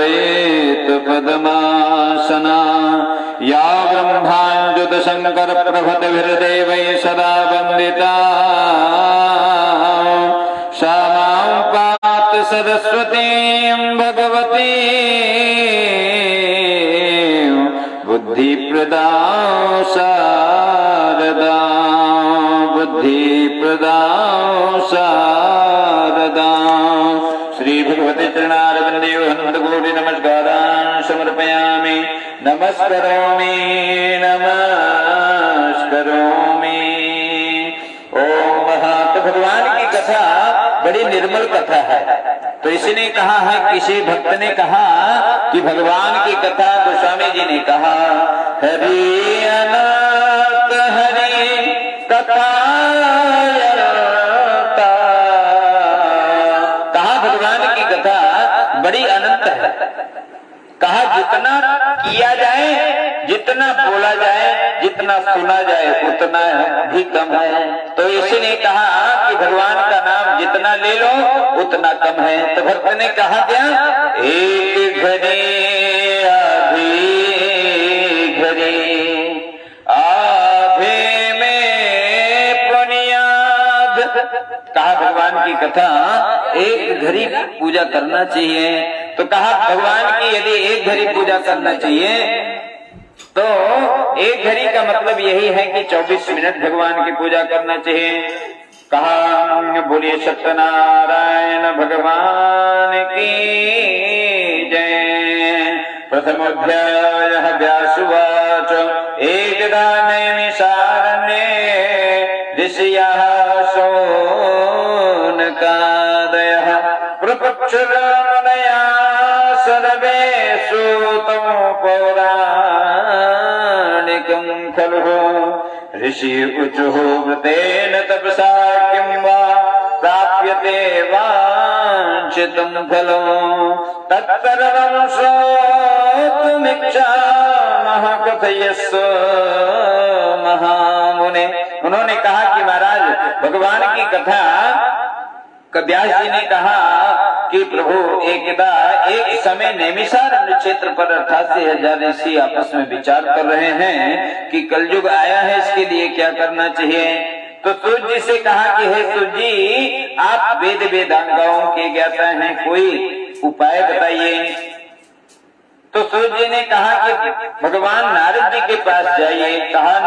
सामवेत पद्मासना या ब्रह्माच्युत शंकर प्रभृतिभिर्देवैः सदा वन्दिता सा मां पात सरस्वतीं भगवती बुद्धिप्रदां शारदां बुद्धिप्रदां शारदां। श्री भगवते चरणारविन्दयो हनुमत्कोटि नमस्कारान् समर्पयामि। नमस्करोमि नमस्करोमि। ओम। तो भगवान की कथा बड़ी निर्मल कथा है। तो इसने कहा है, किसी भक्त ने कहा कि भगवान की कथा, गोस्वामी जी ने कहा हरि अनंत हरि कथा, कहा भगवान की कथा बड़ी अनंत है। कहा जितना किया जाए, जितना बोला जाए, जितना सुना जाए उतना भी कम है। तो इसने कहा कि भगवान का नाम जितना ले लो उतना कम है। तो भक्त ने कहा क्या, एक घड़ी आधी घड़ी आधे में पुनियाद। कहा भगवान की कथा एक घड़ी पूजा करना चाहिए। तो कहा भगवान की यदि एक घड़ी पूजा करना चाहिए तो एक घड़ी का मतलब यही है कि 24 मिनट भगवान की पूजा करना चाहिए। कहा बोलिए सत्यनारायण भगवान की जय। प्रथमोऽध्यायः व्यासुवाच एकदा नैमिषारण्ये ऋषयः शौनकादयः प्रपक्षुर्मुनयः सर्वे सूतं पौराणिकं खलु। ऋषि ऊचुः व्रतेन तपसा किं वा प्राप्यते वाञ्छितं फलं तत्सर्वं श्रोतुमिच्छामः कथयस्व महामुने। उन्होंने कहा कि महाराज भगवान की कथा, व्यास जी ने कहा कि प्रभु एकदा एक समय नैमिषारण्य क्षेत्र पर 88,000 ऋषि आपस में विचार कर रहे हैं कि कलयुग आया है, इसके लिए क्या करना चाहिए। तो सूर्य जी से कहा कि हे सूर्य जी, आप वेद वेदांगों के ज्ञाता हैं, कोई उपाय बताइए। तो सूर्य जी ने कहा कि भगवान नारद जी के पास जाइए। कहा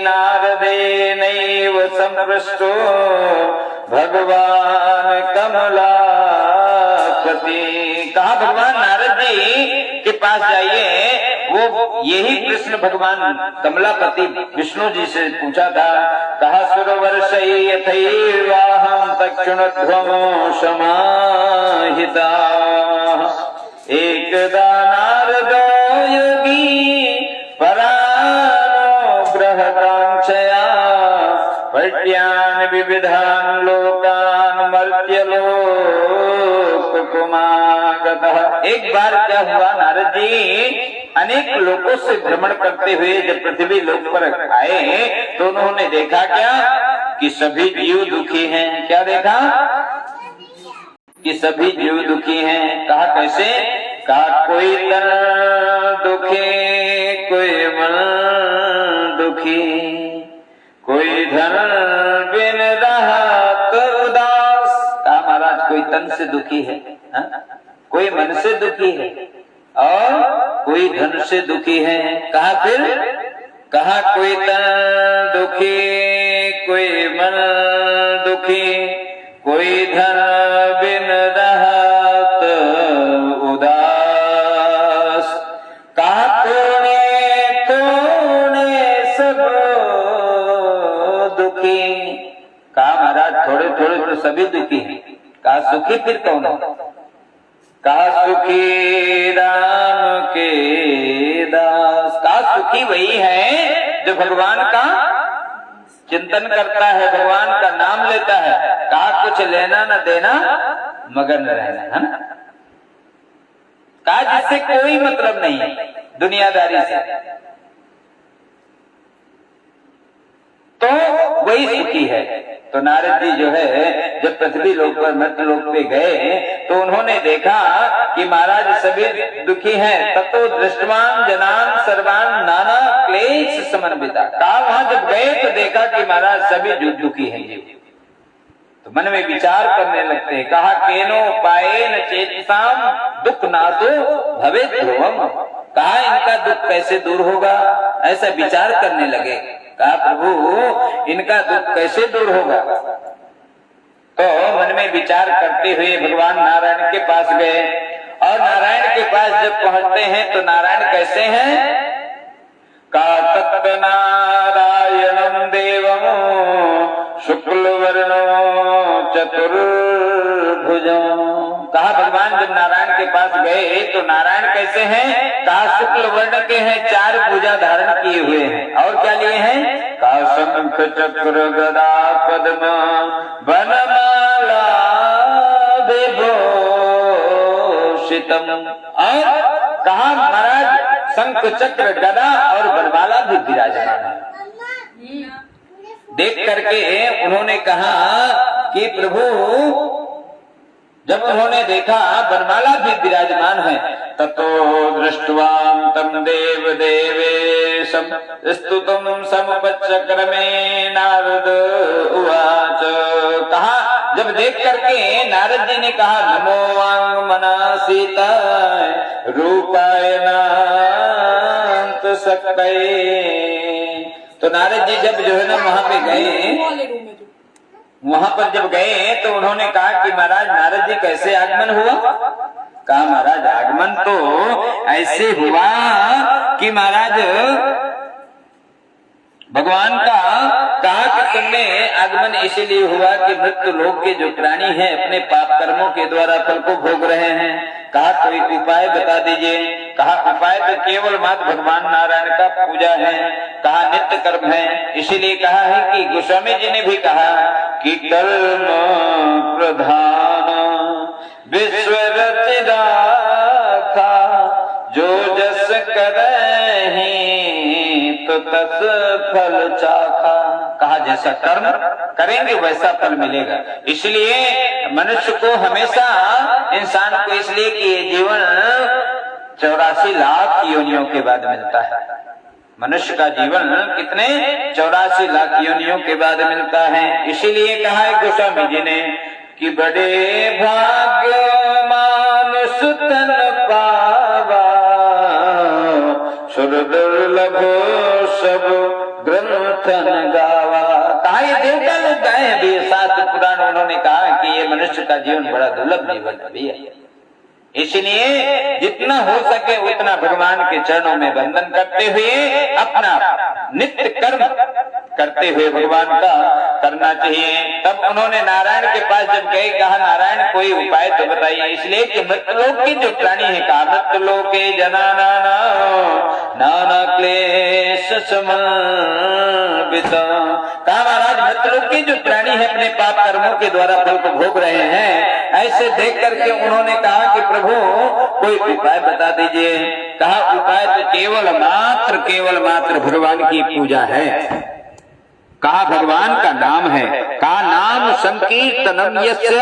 नारदे नैव संपृष्टो भगवान कमलापति। कहा भगवान नारद जी के पास जाइए, वो यही कृष्ण भगवान कमलापति विष्णु जी से पूछा था। कहा सुरवर्षै यथैवाहं तक्षुणध्वमो समाहिता एकदा नारदो योगी परानुग्रहकांक्षया पट्यान् विविधान् लोकान् मर्त्यलोककुमागतः। एक बार क्या हुआ, नारद जी अनेक लोकों से भ्रमण करते हुए जब पृथ्वी लोक पर आए तो उन्होंने देखा क्या कि सभी जीव दुखी हैं। क्या देखा कि सभी जीव दुखी हैं। कहा कैसे। कहा कोई तन दुखी, कोई मन दुखी, कोई धन बिन रहत उदास। कहा महाराज कोई तन से दुखी है, कोई मन से दुखी है और कोई धन से दुखी है। कहा फिर, कहा कोई तन दुखी, कोई मन दुखी, कोई धन बिन रहत उदास। कहा तूने सब दुखी। कहा महाराज थोड़े थोड़े तो सभी दुखी हैं। कहा सुखी फिर कौन है। कहा सुखी राम के दास। कहा सुखी वही है जो भगवान का चिंतन करता है, भगवान का नाम लेता है। कहा कुछ लेना न देना मगन रहना, है ना। कहा जिससे कोई मतलब नहीं है दुनियादारी से। तो वही सुखी है। तो नारद जी जो है जब पृथ्वी लोक पर मृत्यु लोक पे गए तो उन्होंने देखा कि महाराज सभी दुखी हैं। ततो दृष्टवान जनान सर्वान नाना क्लेश समन्विता। कहा वहां जब गए तो देखा कि महाराज सभी दुखी हैं जी। तो मन में विचार करने लगते हैं। कहा केनो पाएन चेतसाम दुख नाशो भवे ध्रुवम। कहा इनका दुख कैसे दूर होगा, ऐसा विचार करने लगे। कहा प्रभु इनका दुख कैसे दूर होगा। तो मन में विचार करते हुए भगवान नारायण के पास गए और नारायण के पास जब पहुंचते हैं तो नारायण कैसे हैं। का तत् नारायणं देवं शुक्ल वर्णो चतुर्भुजं। कहा भगवान जब नारायण के पास गए तो नारायण कैसे हैं। कहा शुक्ल वर्ण के हैं, 4 भुजा धारण किए हुए हैं। और क्या लिए हैं। कहा शंख चक्र गदा पद्म वनमाला विभूषितम। और कहा महाराज शंख चक्र गदा और वनमाला भी विराजमान है। देख करके उन्होंने कहा कि प्रभु जब उन्होंने देखा वनमाला भी विराजमान है। ततो दृष्टवां तम देव देवेशम स्तुतम समपचक्रमे नारद उवाच। कहा जब देख करके नारद जी ने कहा नमो वांग मना सीता रूपाय नाथ सक्कये। तो नारद जी जब जो है ना वहां पे गए, वहां पर जब गए तो उन्होंने कहा कि महाराज नारद जी कैसे आगमन हुआ। कहा महाराज आगमन तो ऐसे हुआ कि महाराज भगवान का कहा कि तुमने आगमन इसीलिए हुआ कि मृत्यु लोक के जो प्राणी हैं अपने पाप कर्मों के द्वारा फल को भोग रहे हैं। कहा कोई उपाय बता दीजिए। कहा उपाय तो केवल मात्र भगवान नारायण का पूजा है। कहा नित्य कर्म है। इसीलिए कहा है कि गोस्वामी जी ने भी कहा कि कर्म प्रधान विश्व रचना जो जस करहि तो तस फल चाखा। कहा जैसा कर्म करेंगे वैसा फल मिलेगा। इसलिए मनुष्य को हमेशा इंसान को इसलिए कि ये जीवन 84 लाख योनियों के बाद मिलता है। मनुष्य का जीवन कितने 84 लाख योनियों के बाद मिलता है। इसीलिए कहा है गोस्वामी जी ने कि बड़े भाग्यमान सुतन पावा सुर दुर्लभ सब ग्रंथन गावा। कहा ये देवता लोग गए हैं भी 7 पुराण उन्होंने कहा कि ये मनुष्य का जीवन बड़ा दुर्लभ जीवन भी है। इसलिए जितना हो सके उतना भगवान के चरणों में वंदन करते हुए अपना नित्य कर्म करते हुए भगवान का करना चाहिए। तब उन्होंने नारायण के पास जब गए कहा नारायण कोई उपाय तो बताइए। इसलिए कि मृत्युलोक के जो प्राणी है कहा मृत्युलोके जना नाना क्लेश समन्वित। कहा महाराज मृत्युलोक के जो प्राणी है अपने पाप कर्मों के द्वारा फल को भोग रहे हैं। ऐसे देख करके उन्होंने कहा कि प्रभु कोई उपाय बता दीजिए। कहा उपाय तो केवल मात्र भगवान की पूजा है। कहा भगवान का नाम है। कहा नाम संकीर्तनम यस्य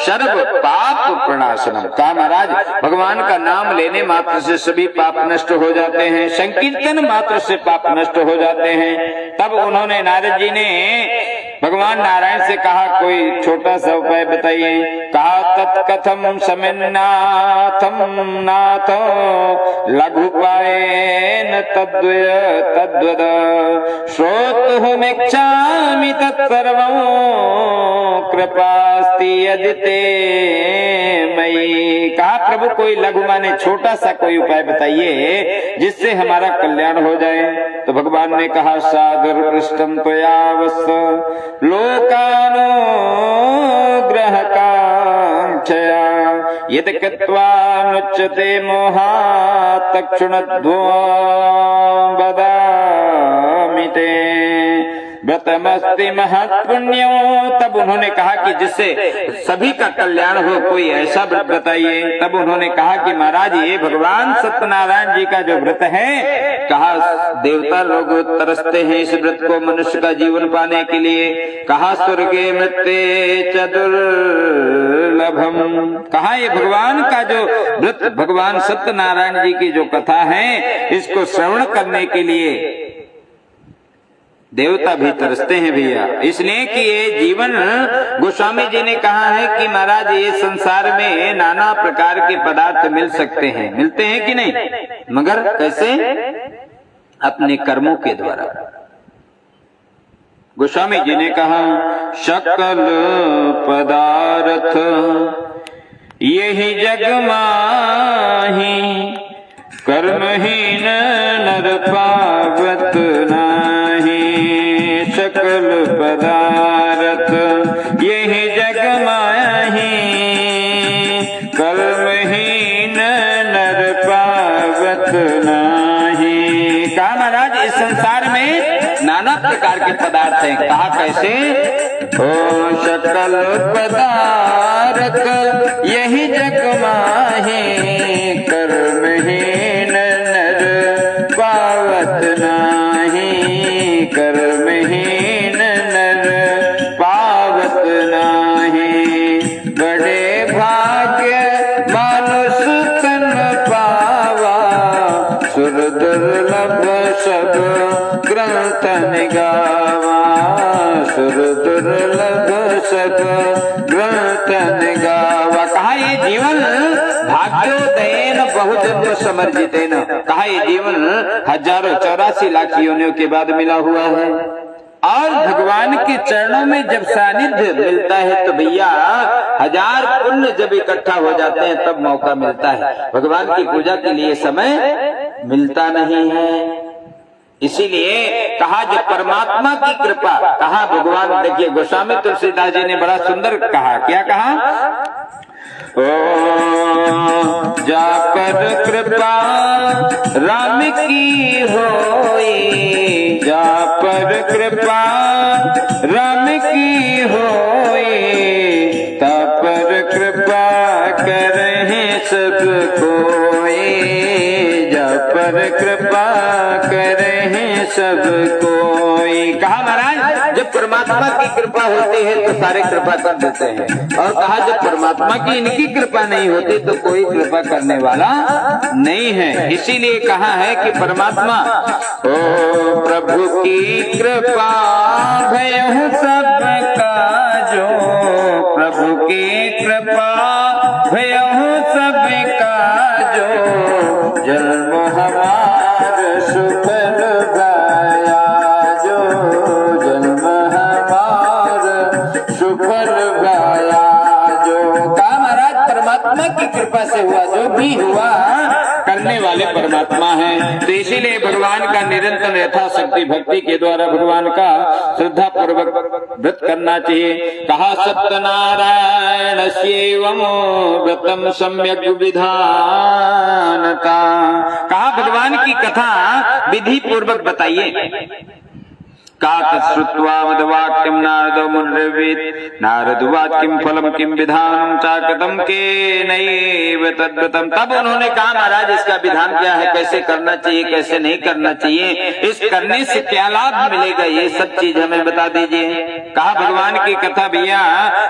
सर्व पाप प्रणाशनम। कहा महाराज भगवान का नाम लेने मात्र से सभी पाप नष्ट हो जाते हैं। संकीर्तन मात्र से पाप नष्ट हो जाते हैं। तब उन्होंने नारद जी ने भगवान नारायण से कहा कोई छोटा सा उपाय बताइए। कहा तत्कथम समिन्नाथम नाथ लघुपायेन तद्वद श्रोतुमिच्छामि तत्सर्वं कृपास्ति यदि ते मयि। कहा प्रभु कोई लघु माने छोटा सा कोई उपाय बताइए जिससे हमारा कल्याण हो जाए। तो भगवान ने कहा सागर पृष्ठम त्वयावस लोकानुग्रह कांक्षया यद कृत्वा नुच्यते मोहात् तक्षुणध्वं वदामि ते। व्रतमस्ति महत्पुण्यो। तब उन्होंने कहा कि जिससे सभी का कल्याण हो, कोई ऐसा व्रत बताइए। तब उन्होंने कहा कि महाराज ये भगवान सत्यनारायण जी का जो व्रत है, कहा देवता लोग तरसते हैं इस व्रत को मनुष्य का जीवन पाने के लिए। कहा स्वर्गे मृत्ये च दुर्लभम। कहा ये भगवान का जो व्रत, भगवान सत्यनारायण जी की जो कथा है, इसको श्रवण करने के लिए देवता भी तरसते हैं भैया। इसलिए कि ये जीवन, गोस्वामी जी ने कहा है कि महाराज ये संसार में नाना प्रकार के पदार्थ मिल सकते हैं, मिलते हैं कि नहीं, मगर कैसे? अपने कर्मों के द्वारा। गोस्वामी जी ने कहा सकल पदार्थ यही जग माही, कर्महीन नर पावत नाही। सकल पदार्थ यही जग माही, कर्महीन नर पावत नाही। कहा महाराज इस संसार में नाना प्रकार के पदार्थ हैं। कहा कैसे? ओ सकल पदार्थ यही जग माही, कर्महीन नर पावत नाही। कर्महीन नर पावत नाही। बड़े भाग्य मानुष तन पावा, सुर दुर्लभ सब ग्रंथ निगावा। सुर दुर्लभ सब ग्रंथ निगावा। कहा ये जीवन भाग्योदयन बहुजन्म समर्जितेन। कहा ये जीवन हजारों 84 लाख योनियों के बाद मिला हुआ है। और भगवान के चरणों में जब सानिध्य मिलता है तो भैया हजार पुण्य जब इकट्ठा हो जाते हैं तब मौका मिलता है। भगवान की पूजा के लिए समय मिलता नहीं है। इसीलिए कहा जो परमात्मा की कृपा, कहा भगवान, देखिए गोस्वामी तुलसीदास जी ने बड़ा सुंदर कहा। क्या कहा? ओ जा पर कृपा राम की होई, जा पर कृपा राम की होई, ता पर कृपा करहे सब कोई। जा पर कृपा करहे सब कोई। कहा महाराज जब परमात्मा की कृपा होती है तो सारे कृपा कर देते हैं, और कहा जब परमात्मा की इनकी कृपा नहीं होती तो कोई कृपा करने वाला नहीं है। इसीलिए कहा है कि परमात्मा ओ प्रभु की कृपा भयहु सबका जो, प्रभु की कृपा भयहु सबका जो, जन्म हमार सुफल गाया जो, जन्म हमार सुफल गाया जो। कहा महाराज परमात्मा की कृपा से हुआ, जो भी हुआ करने वाले परमात्मा हैं। तो इसीलिए भगवान का निरंतर यथाशक्ति भक्ति के द्वारा भगवान का श्रद्धा पूर्वक व्रत करना चाहिए। कहा सत्यनारायण सेवम व्रतम सम्यक विधानता। कहा भगवान की कथा विधि पूर्वक बताइए। श्रुत्वा मद्वाक्यं नारदो मुनिर्ब्रवीत्। नारदुवाच किं फलं किं विधानं चाकतं केनैव तद्व्रतं। तब उन्होंने कहा महाराज इसका विधान क्या है, कैसे करना चाहिए, कैसे नहीं करना चाहिए, इस करने से क्या लाभ मिलेगा, ये सब चीज हमें बता दीजिए। कहा भगवान की कथा भैया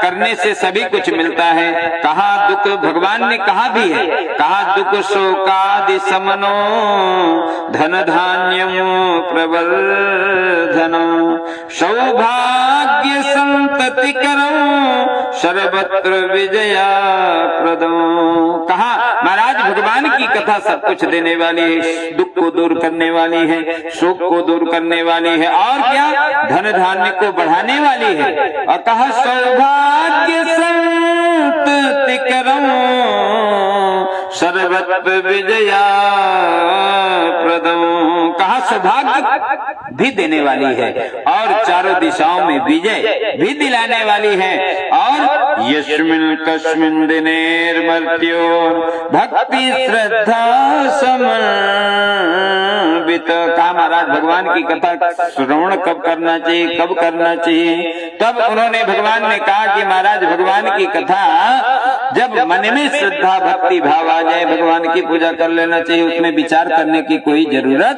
करने से सभी कुछ मिलता है। कहा दुख भगवान ने कहा भी है, कहा दुख शोकादि समनो धन धान्यम प्रवर्धन सौभाग्य संतति करो सर्वत्र विजया प्रदो। कहा महाराज भगवान की कथा सब कुछ देने वाली है, दुख को दूर करने वाली है, शोक को दूर करने वाली है, और क्या धन धान्य को बढ़ाने वाली है। और कहा सौभाग्य संतति करो सर्वत्र विजया प्रदो। कहा सौभाग्य भी देने वाली है और चारों दिशाओं में विजय भी दिलाने वाली है। और यस्मिन् कस्मिन् दिनेर्मर्त्यो भक्ति श्रद्धा समन्वित। कहा महाराज भगवान की कथा श्रवण कब करना चाहिए, कब करना चाहिए? तब उन्होंने भगवान ने कहा कि महाराज भगवान की कथा जब मन में श्रद्धा भक्ति भाव आ जाए, भगवान की पूजा कर लेना चाहिए, उसमें विचार करने की कोई जरूरत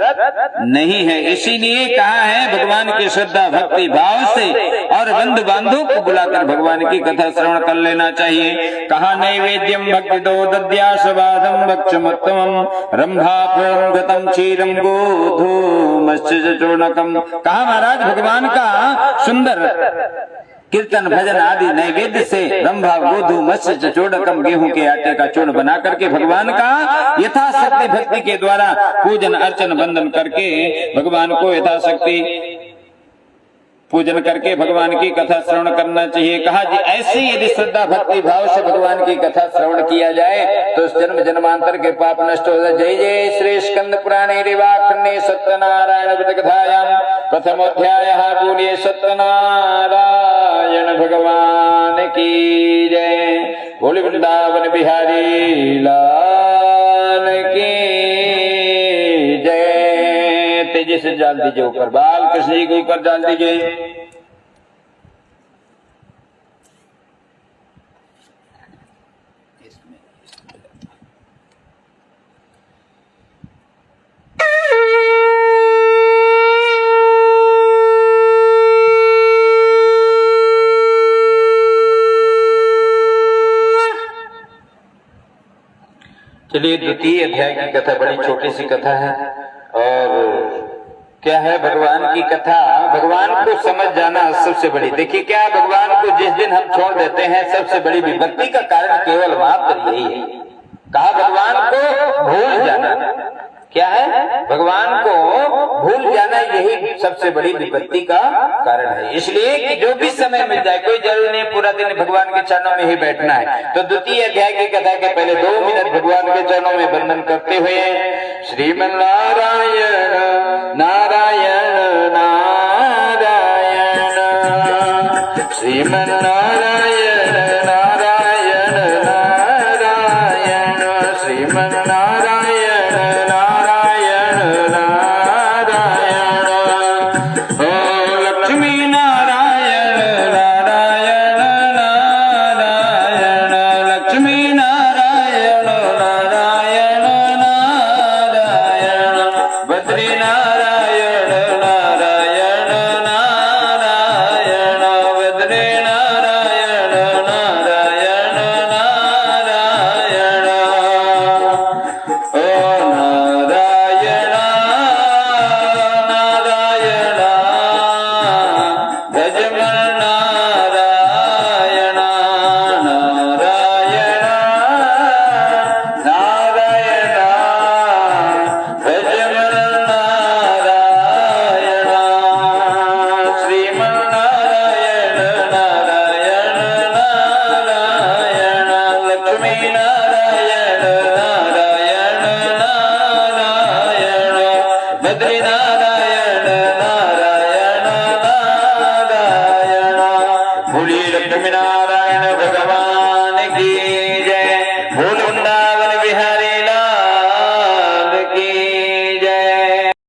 नहीं है। इसीलिए कहा है भगवान की श्रद्धा भक्ति भाव से और बंधु बांधव को बुलाकर भगवान की कथा श्रवण कर लेना चाहिए। कहा नैवेद्यम भक्ति दो दद्यासवादम भक्षमोत्तमम रंभाफलम गतम क्षीरम गोधू मत्स्य चूर्णकम। कहा महाराज भगवान का सुंदर कीर्तन भजन आदि नैवेद्य से रंभा गोधु मत्स्य चूर्णकम गेहूं के आटे का चूर्ण बना करके भगवान का यथाशक्ति भक्ति के द्वारा पूजन अर्चन बंदन करके भगवान को यथाशक्ति पूजन करके भगवान की कथा श्रवण करना चाहिए। कहा जी ऐसे यदि श्रद्धा भक्ति भाव से भगवान की कथा श्रवण किया जाए तो उस जन्म जन्मांतर के पाप नष्ट हो जाए। जय जय श्री स्कंद पुराणे रेवाखंडे सत्यनारायण कथायाम प्रथमोध्यायः। बोलिए सत्यनारायण भगवान की जय। बोले वृंदावन बिहारी लाल की जय। तेजी से डाल दीजिए ऊपर, बाल कृष्ण जी को ऊपर डाल दीजिए। चलिए द्वितीय अध्याय की कथा बड़ी छोटी सी कथा है। और क्या है भगवान की कथा, भगवान को समझ जाना सबसे बड़ी। देखिए क्या भगवान को जिस दिन हम छोड़ देते हैं सबसे बड़ी विपत्ति का कारण केवल मात्र यही है। कहा भगवान को भूल जाना। क्या है? भगवान को भूल जाना यही सबसे बड़ी विपत्ति का कारण है। इसलिए कि जो भी समय मिल जाए, कोई जरूरी नहीं पूरा दिन भगवान के चरणों में ही बैठना है। तो द्वितीय अध्याय की कथा के पहले 2 मिनट भगवान के चरणों में वंदन करते हुए श्रीमन्नारायण नारायण नारायण श्रीमन्नारायण नारायण नारायण श्रीमन्नारायण नारायण नारायण। ओ लक्ष्मी नारायण नारायण नारायण लक्ष्मी नारायण नारायण नारायण बद्री नारायण नारायण नारायण बद्री नारायण नारायण नारायण। ओ नारायण नारायण भजमन नारायण नारायण नारायण भजमन नारायण श्रीमन्नारायण नारायण नारायण लक्ष्मी नारायण नारायण नारायण बद्री नारायण नारायण नारायण। बोलिए लक्ष्मी नारायण